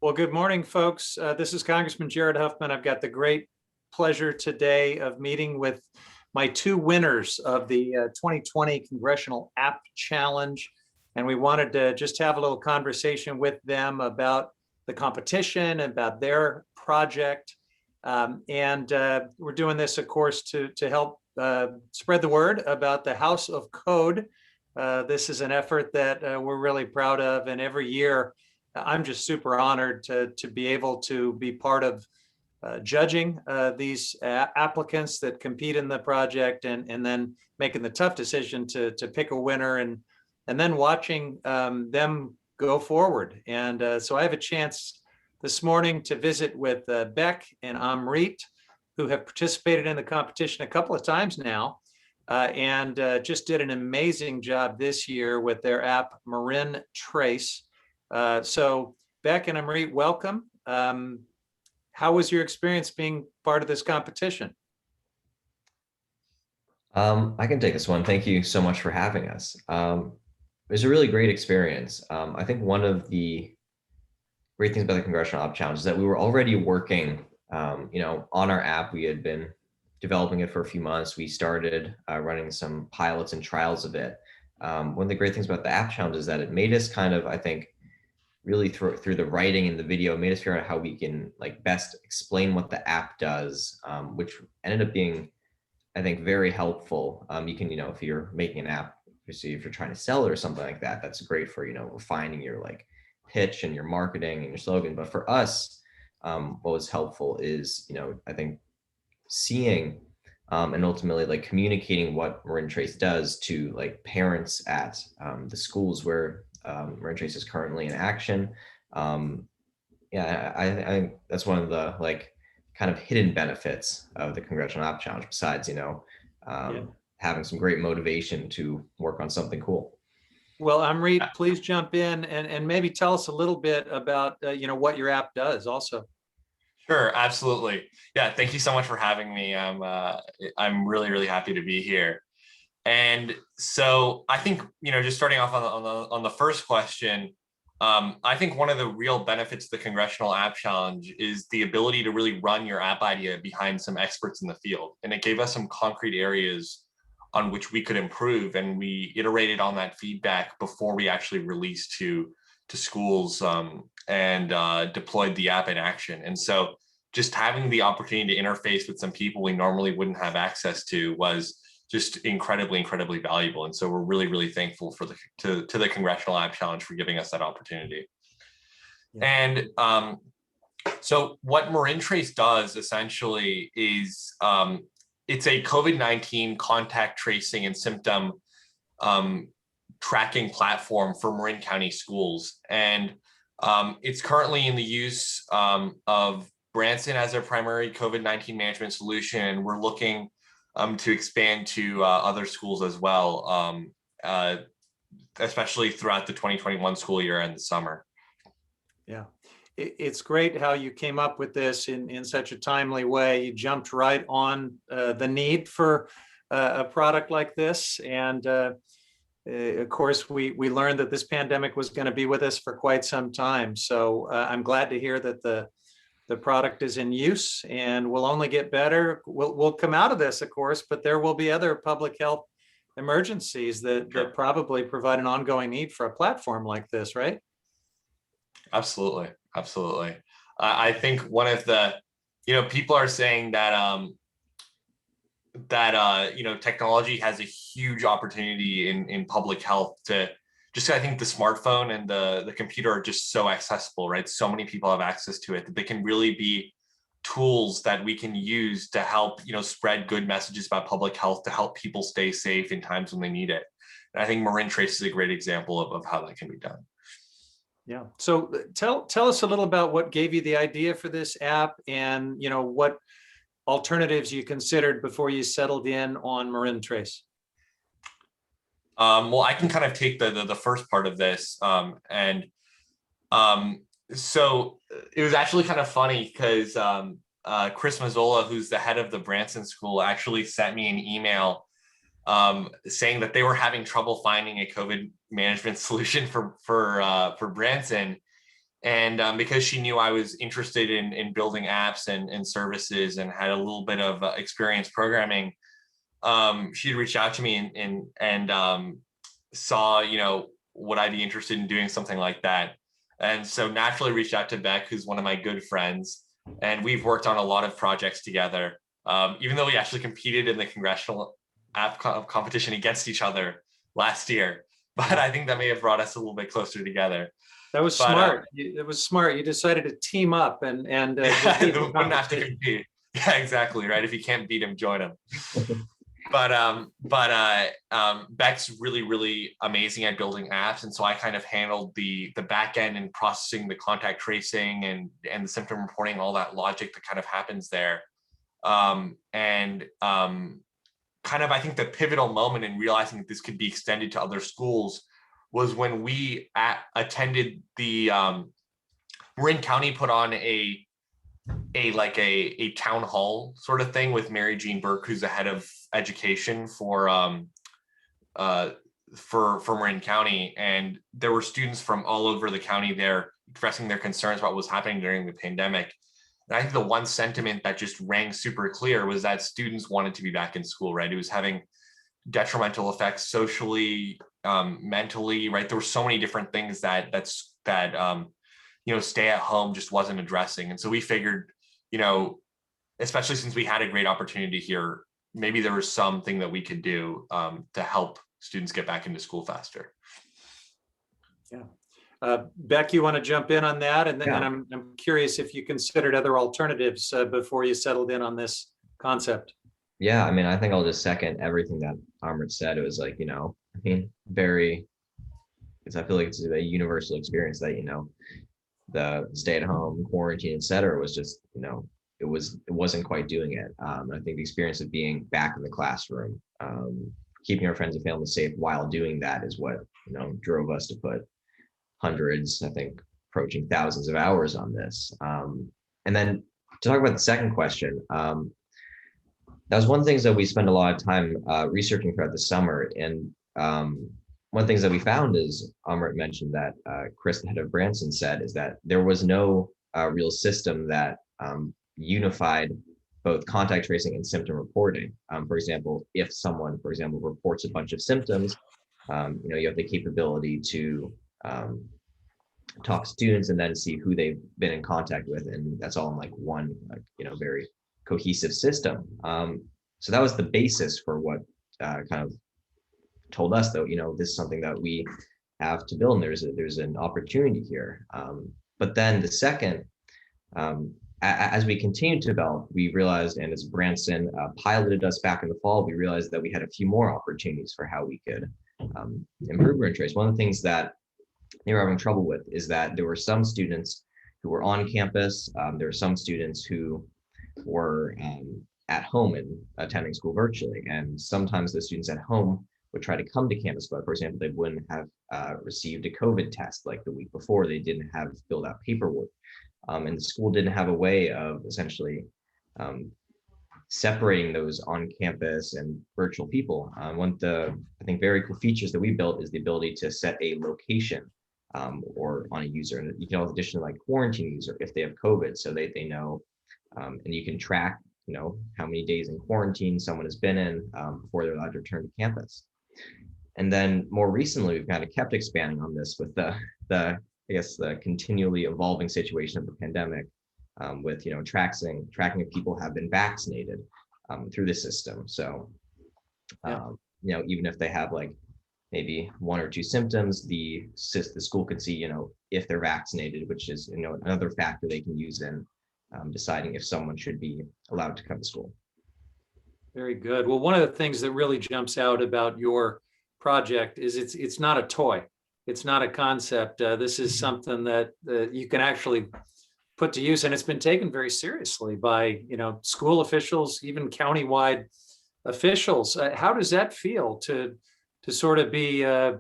Well, good morning, folks. This is Congressman Jared Huffman. I've got the great pleasure today of meeting with my two winners of the 2020 Congressional App Challenge. And we wanted to just have a little conversation with them about the competition, about their project. We're doing this, of course, to help spread the word about the House of Code. This is an effort that we're really proud of, and every year I'm just super honored to be able to be part of judging these applicants that compete in the project, and then making the tough decision to pick a winner, and then watching them go forward. And so I have a chance this morning to visit with Beck and Amrit, who have participated in the competition a couple of times now, and just did an amazing job this year with their app, Marin Trace. So Beck and Amrit, welcome. How was your experience being part of this competition? I can take this one. Thank you so much for having us. It was a really great experience. I think one of the great things about the Congressional App Challenge is that we were already working, on our app. We had been developing it for a few months. We started running some pilots and trials of it. One of the great things about the App Challenge is that it made us kind of, I think, really through the writing and the video, made us figure out how we can best explain what the app does, which ended up being, I think, very helpful. You can, if you're making an app, obviously if you're trying to sell it or something like that, that's great for, refining your pitch and your marketing and your slogan. But for us, what was helpful is, I think seeing and ultimately communicating what Marin Trace does to parents at the schools where Marin Trace is currently in action. I think that's one of the kind of hidden benefits of the Congressional App Challenge, besides having some great motivation to work on something cool. Well, Amrit, please jump in and maybe tell us a little bit about what your app does also. Sure, absolutely. Yeah, thank you so much for having me. I'm really, really happy to be here. And so I think, just starting off on the first question, I think one of the real benefits of the Congressional App Challenge is the ability to really run your app idea behind some experts in the field. And it gave us some concrete areas on which we could improve. And we iterated on that feedback before we actually released to schools and deployed the app in action. And so just having the opportunity to interface with some people we normally wouldn't have access to was just incredibly, incredibly valuable. And so we're really, really thankful for to the Congressional App Challenge for giving us that opportunity. Yeah. And so what Marin Trace does essentially is it's a COVID-19 contact tracing and symptom tracking platform for Marin County schools. And it's currently in the use of Branson as their primary COVID-19 management solution. And we're looking to expand to other schools as well, especially throughout the 2021 school year and the summer. Yeah, it's great how you came up with this in such a timely way. You jumped right on the need for a product like this. And of course, we learned that this pandemic was going to be with us for quite some time. So I'm glad to hear that the product is in use and will only get better. We'll come out of this, of course, but there will be other public health emergencies that probably provide an ongoing need for a platform like this, right? Absolutely, absolutely. I think one of the, people are saying that technology has a huge opportunity in public health to just, I think the smartphone and the computer are just so accessible, right? So many people have access to it that they can really be tools that we can use to help, spread good messages about public health, to help people stay safe in times when they need it. And I think Marin Trace is a great example of how that can be done. Yeah. So tell us a little about what gave you the idea for this app, and what alternatives you considered before you settled in on Marin Trace. Well, I can kind of take the first part of this. So it was actually kind of funny because Chris Mazzola, who's the head of the Branson School, actually sent me an email saying that they were having trouble finding a COVID management solution for Branson. And because she knew I was interested in building apps and services and had a little bit of experience programming, she reached out to me and saw, would I be interested in doing something like that? And so naturally reached out to Beck, who's one of my good friends. And we've worked on a lot of projects together, even though we actually competed in the Congressional app competition against each other last year. But I think that may have brought us a little bit closer together. That was smart. It was smart. You decided to team up and wouldn't have to compete. Yeah, exactly. Right. If you can't beat him, join him. Beck's really amazing at building apps, and so I kind of handled the back end and processing the contact tracing and the symptom reporting, all that logic that kind of happens there. Kind of, I think the pivotal moment in realizing that this could be extended to other schools was when we attended the Marin County put on a town hall sort of thing with Mary Jean Burke, who's the head of education for Marin County, and there were students from all over the county there expressing their concerns about what was happening during the pandemic. And I think the one sentiment that just rang super clear was that students wanted to be back in school, right? It was having detrimental effects socially, mentally, right? There were so many different things that stay at home just wasn't addressing. And so we figured, especially since we had a great opportunity here, maybe there was something that we could do to help students get back into school faster. Yeah. Beck, you want to jump in on that? And then I'm curious if you considered other alternatives before you settled in on this concept. Yeah, I mean, I think I'll just second everything that Amrit said. It was like, very, because I feel like it's a universal experience that, the stay at home, quarantine, et cetera, was just, it wasn't quite doing it. I think the experience of being back in the classroom, keeping our friends and family safe while doing that is what, drove us to put hundreds, I think approaching thousands of hours on this. And then to talk about the second question, that was one of the things that we spent a lot of time researching throughout the summer. And one of the things that we found is, Amrit mentioned that Chris, the head of Branson, said is that there was no real system that unified both contact tracing and symptom reporting. For example, if someone, for example, reports a bunch of symptoms, you have the capability to talk to students and then see who they've been in contact with, and that's all in like one, very cohesive system. So that was the basis for what kind of told us, though, this is something that we have to build, and there's an opportunity here. But then the second, as we continued to develop, we realized, and as Branson piloted us back in the fall, we realized that we had a few more opportunities for how we could improve our trace. One of the things that they were having trouble with is that there were some students who were on campus. There were some students who were at home and attending school virtually. And sometimes the students at home would try to come to campus, but for example, they wouldn't have received a COVID test like the week before. They didn't have filled out paperwork. And the school didn't have a way of essentially separating those on campus and virtual people. One of the, I think, very cool features that we built is the ability to set a location or on a user. And you can also additionally like quarantine user if they have COVID, so they know, and you can track, how many days in quarantine someone has been in before they're allowed to return to campus. And then more recently, we've kind of kept expanding on this with the the continually evolving situation of the pandemic, with tracking if people have been vaccinated through the system. So even if they have like maybe one or two symptoms, the school could see if they're vaccinated, which is another factor they can use in deciding if someone should be allowed to come to school. Very good. Well, one of the things that really jumps out about your project is it's not a toy. It's not a concept. This is something that you can actually put to use, and it's been taken very seriously by school officials, even countywide officials. How does that feel to sort of be in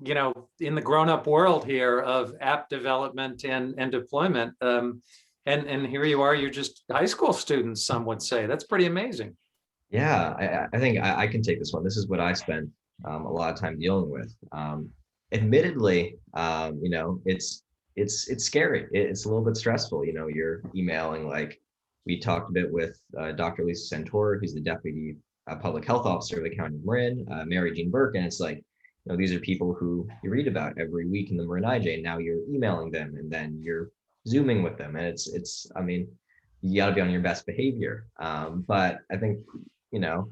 the grown-up world here of app development and deployment? And here you are, you're just high school students, some would say. That's pretty amazing. Yeah, I think I can take this one. This is what I spent a lot of time dealing with. Admittedly, it's it's scary. It's a little bit stressful. You know, you're emailing, like we talked a bit with Dr. Lisa Santor, who's the deputy public health officer of the county of Marin, Mary Jean Burke, and it's like, you know, these are people who you read about every week in the Marin IJ, and now you're emailing them, and then you're Zooming with them, and it's I mean, you got to be on your best behavior. But I think, you know,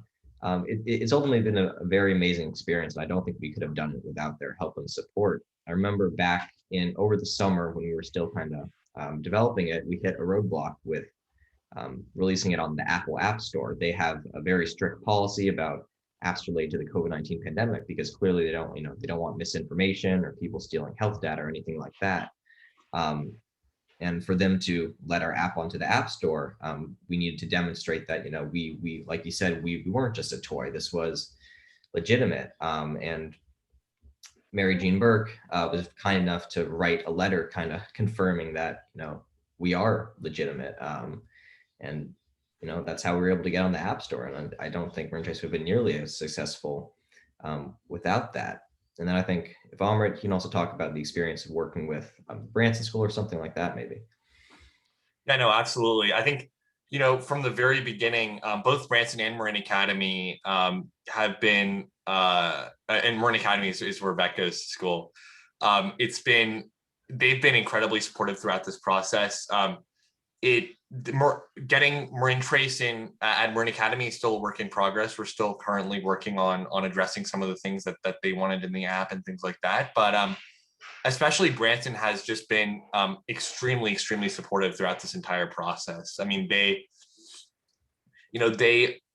it's ultimately been a very amazing experience, and I don't think we could have done it without their help and support. I remember back in over the summer when we were still kind of developing it, we hit a roadblock with releasing it on the Apple App Store. They have a very strict policy about apps related to the COVID-19 pandemic, because clearly they don't, you know, they don't want misinformation or people stealing health data or anything like that. And for them to let our app onto the App Store, we needed to demonstrate that, you know, we like you said, we weren't just a toy. This was legitimate. And Mary Jean Burke was kind enough to write a letter kind of confirming that, you know, we are legitimate. And, you know, that's how we were able to get on the App Store. And I don't think Marin Trace would have been nearly as successful without that. And then I think if Amrit, you can also talk about the experience of working with Branson School or something like that, maybe. Yeah, no, absolutely. I think, you know, from the very beginning, both Branson and Marin Academy have been, and Marin Academy is Rebecca's school. They've been incredibly supportive throughout this process. Getting Marin Trace in at Marin Academy is still a work in progress. We're still currently working on addressing some of the things that they wanted in the app and things like that. But especially Branson has just been extremely supportive throughout this entire process. I mean, they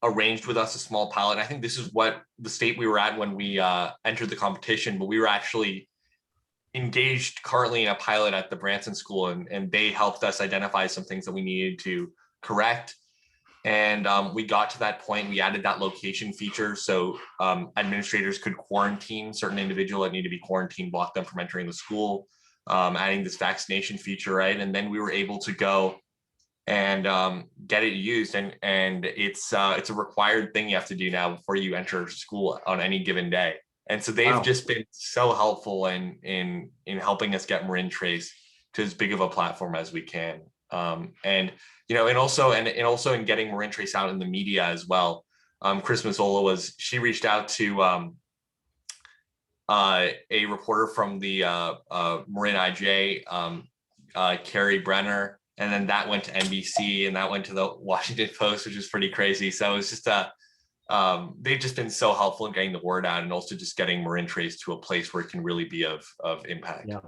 arranged with us a small pilot. And I think this is what the state we were at when we entered the competition, but we were actually engaged currently in a pilot at the Branson School, and they helped us identify some things that we needed to correct. And we got to that point. We added that location feature so administrators could quarantine certain individuals that need to be quarantined, block them from entering the school, adding this vaccination feature, right? And then we were able to go and get it used. And it's a required thing you have to do now before you enter school on any given day. And so they've just been so helpful in helping us get Marin Trace to as big of a platform as we can. And you know, and also in getting Marin Trace out in the media as well. Chris Mazzola she reached out to a reporter from the Marin IJ, Carrie Brenner, and then that went to NBC and that went to the Washington Post, which is pretty crazy. So it's just they've just been so helpful in getting the word out and also just getting Marin Trace to a place where it can really be of impact. Yeah.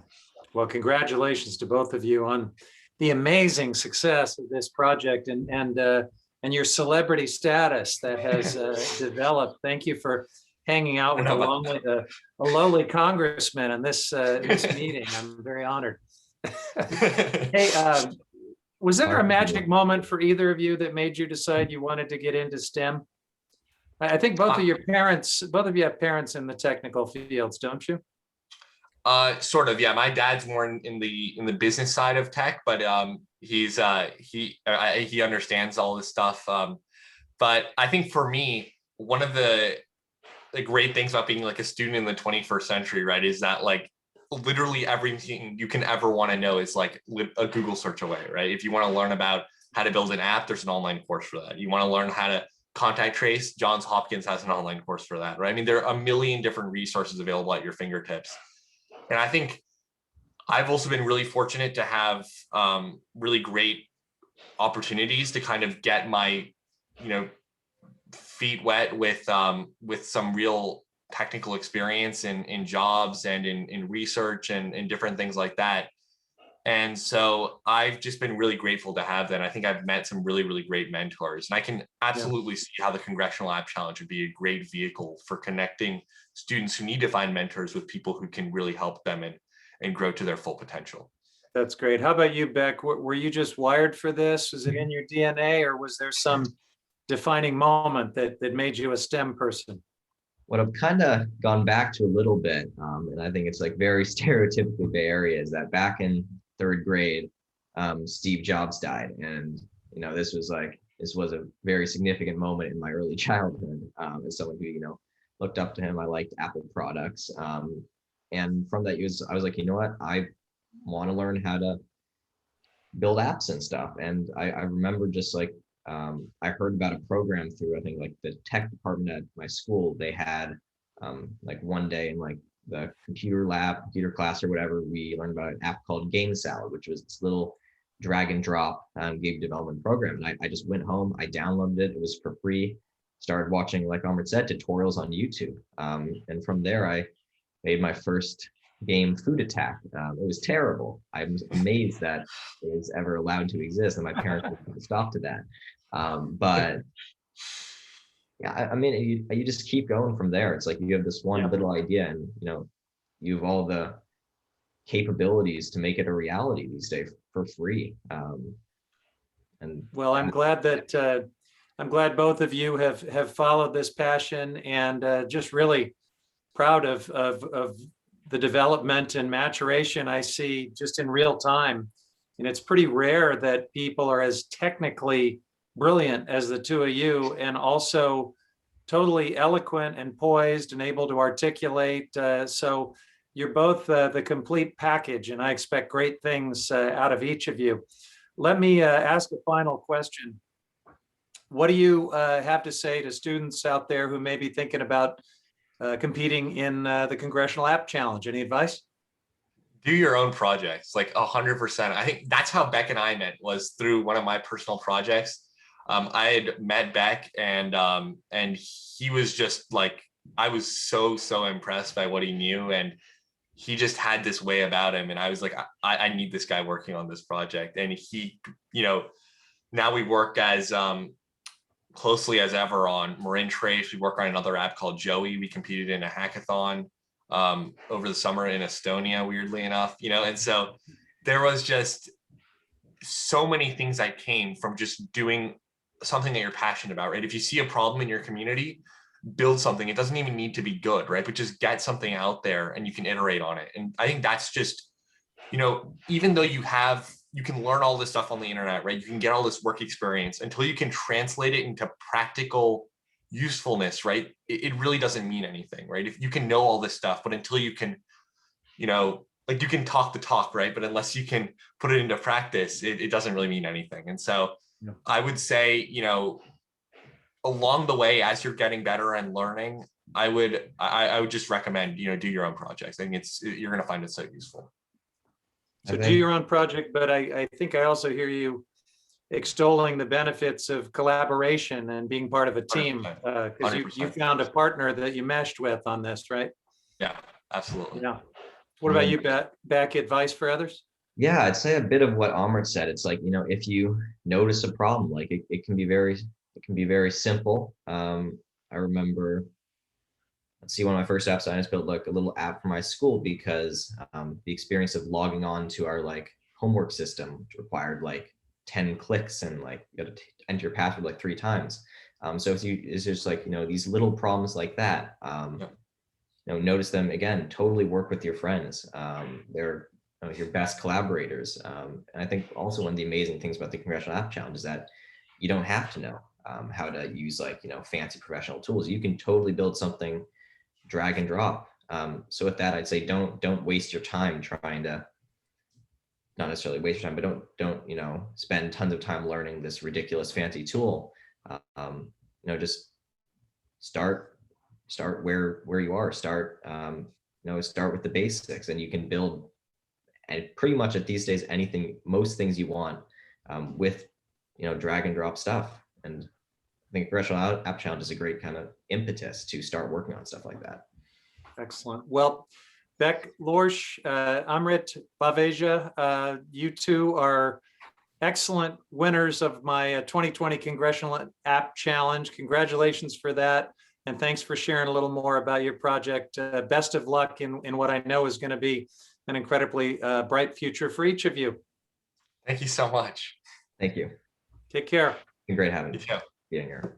Well, congratulations to both of you on the amazing success of this project and your celebrity status that has developed. Thank you for hanging out with a lowly congressman in this meeting. I'm very honored. Hey, was there a magic moment for either of you that made you decide you wanted to get into STEM? I think both of you have parents in the technical fields, don't you? Sort of, yeah. My dad's more in the business side of tech, but he understands all this stuff. But I think for me, one of the great things about being like a student in the 21st century, right, is that like literally everything you can ever want to know is like a Google search away, right? If you want to learn about how to build an app, there's an online course for that. You want to learn how to contact trace, Johns Hopkins has an online course for that, right? I mean, there are a million different resources available at your fingertips. And I think I've also been really fortunate to have really great opportunities to kind of get my, feet wet with some real technical experience in jobs and in research and in different things like that. And so I've just been really grateful to have that. I think I've met some really, really great mentors. And I can absolutely see how the Congressional App Challenge would be a great vehicle for connecting students who need to find mentors with people who can really help them and grow to their full potential. That's great. How about you, Beck? Were you just wired for this? Was it in your DNA, or was there some defining moment that made you a STEM person? What I've kind of gone back to a little bit, and I think it's like very stereotypically Bay Area, is that back in third grade, Steve Jobs died. And, this was a very significant moment in my early childhood. As someone who, looked up to him, I liked Apple products. And from that, I was like, you know what, I want to learn how to build apps and stuff. And I remember just like, I heard about a program through, I think like the tech department at my school. They had like one day in like the computer lab, computer class or whatever, we learned about an app called Game Salad, which was this little drag and drop game development program. And I just went home, I downloaded it, it was for free, started watching, like Amrit said, tutorials on YouTube. And from there, I made my first game, Food Attack. It was terrible. I was amazed that it was ever allowed to exist, and my parents would put a stop to that. But yeah, I mean, you just keep going from there. It's like you have this one little idea, and you have all the capabilities to make it a reality these days for free. And well, I'm glad that I'm glad both of you have followed this passion, and just really proud of the development and maturation I see just in real time. And it's pretty rare that people are as technically brilliant as the two of you, and also totally eloquent and poised and able to articulate. So you're both the complete package, and I expect great things out of each of you. Let me ask a final question. What do you have to say to students out there who may be thinking about competing in the Congressional App Challenge? Any advice? Do your own projects, like 100%. I think that's how Beck and I met, was through one of my personal projects. I had met Beck, and he was just like, I was so impressed by what he knew, and he just had this way about him, and I was like, I need this guy working on this project. And he, now we work as closely as ever on Marin Trace. We work on another app called Joey. We competed in a hackathon over the summer in Estonia, weirdly enough, and so there was just so many things that came from just doing something that you're passionate about, right? If you see a problem in your community, build something. It doesn't even need to be good, right? But just get something out there and you can iterate on it. And I think that's just, even though you can learn all this stuff on the internet, right? You can get all this work experience, until you can translate it into practical usefulness, right? It really doesn't mean anything, right? If you can know all this stuff, but until you can, like you can talk the talk, right? But unless you can put it into practice, it doesn't really mean anything. And so I would say, along the way, as you're getting better and learning, I would just recommend, do your own projects. I think you're going to find it so useful. So do your own project, but I think I also hear you extolling the benefits of collaboration and being part of a team, because you found a partner that you meshed with on this, right? Yeah, absolutely. Yeah. What about you, Beck? Advice for others? Yeah, I'd say a bit of what Amrit said. It's like, if you notice a problem, like it can be very simple. I remember, let's see, one of my first apps, I just built like a little app for my school, because the experience of logging on to our like homework system, which required like 10 clicks, and like you got to enter your password like 3 times. So it's just like, these little problems like that, notice them again, totally work with your friends. They're your best collaborators. And I think also one of the amazing things about the Congressional App Challenge is that you don't have to know how to use like, fancy professional tools. You can totally build something drag and drop. So with that, I'd say don't waste your time trying to, not necessarily waste your time, but don't spend tons of time learning this ridiculous fancy tool. Just start where you are. Start with the basics, and you can build, and pretty much at these days, most things you want with drag and drop stuff. And I think Congressional App Challenge is a great kind of impetus to start working on stuff like that. Excellent. Well, Beck, Lorsch, Amrit, Baveja, you two are excellent winners of my 2020 Congressional App Challenge. Congratulations for that. And thanks for sharing a little more about your project. Best of luck in what I know is going to be an incredibly bright future for each of you. Thank you so much. Thank you. Take care. It's been great having You you too. being here.